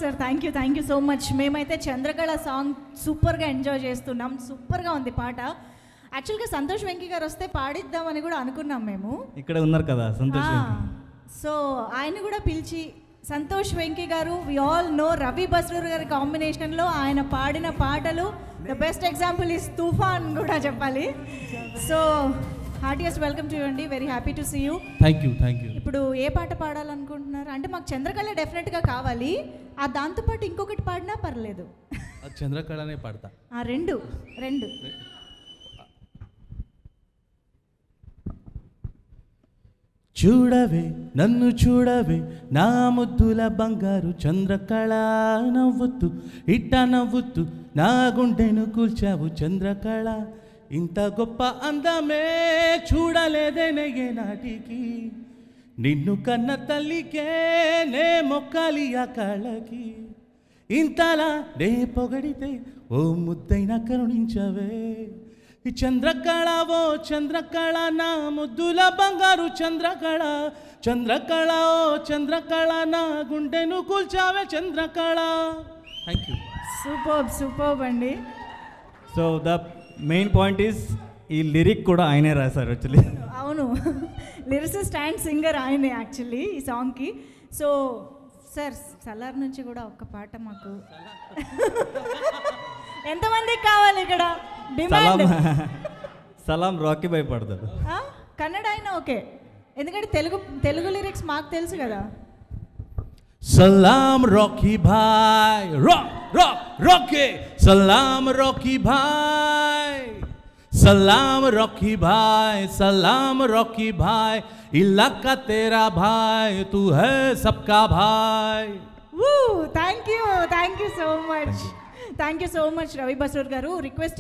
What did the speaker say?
Sir thank you so much. మేమైతే Chandrakala song సూపర్గా enjoy చేస్తున్నాం. సూపర్గా ఉంది పాట. యాక్చువల్గా సంతోష్ వెంకీ గారు వస్తే పాడిద్దామని కూడా అనుకున్నాం మేము. ఇక్కడ ఉన్నారు కదా సంతోష్ వెంకీ. సో ఆయన కూడా పిలిచి సంతోష్ వెంకీ గారు we all know Ravi Basrur గారి కాంబినేషన్లో ఆయన పాడిన పాటలు ద బెస్ట్ ఎగ్జాంపుల్ ఈస్ తుఫాన్ కూడా చెప్పాలి. So heartiest welcome to you అండి. Very happy to see you. Thank you. ఇప్పుడు ఏ పాట పాడాలనుకుంటున్నారు? అంటే మాకు చంద్రకళ డెఫినెట్గా కావాలి. ఆ దాంతోపాటు ఇంకొకటి పాడినా పర్లేదు. చంద్రకళనే పాడతా. రెండు చూడవే నన్ను చూడవే నా ముద్దుల బంగారు చంద్రకళ, నవ్వుతూ ఇట్ట నవ్వుతూ నా గుండెను కూల్చావు చంద్రకళ. ఇంత గొప్ప అందమే చూడలేదేనే నాటికి, నిన్ను కన్న తల్లికే నే మొక్కాలి ఆ కళకి. ఇంతలా నే పొగడితే ఓ ముద్దైన కరుణించవే చంద్రకళ, ఓ చంద్రకళ నా ముద్దుల బంగారు చంద్రకళ. చంద్రకళ ఓ చంద్రకళ నా గుండెను కూల్చావే చంద్రకళ. Thank you. సూపర్బ్ అండి. So the main point is ఈ లిరిక్ కూడా ఆయనే రాశారు యాక్చువల్లీ. అవును, లిరిసిస్ట్ అండ్ సింగర్ ఆయనే యాక్చువల్లీ ఈ సాంగ్కి. సో సార్ సలార్ నుంచి కూడా ఒక్క పాట మాకు ఎంతమందికి కావాలి ఇక్కడ? డిమాండ్. సలాం రాకీ బాయ్ పాడతాడు. కన్నడ అయినా ఓకే, ఎందుకంటే తెలుగు లిరిక్స్ మాకు తెలుసు కదా. सलाम रॉकी भाई, रॉकी सलाम रॉकी भाई, सलाम रॉकी भाई, सलाम रॉकी भाई. इलाका तेरा भाई, तू है सबका भाई. Thank you so much Ravi Basrur గారు. రిక్వెస్ట్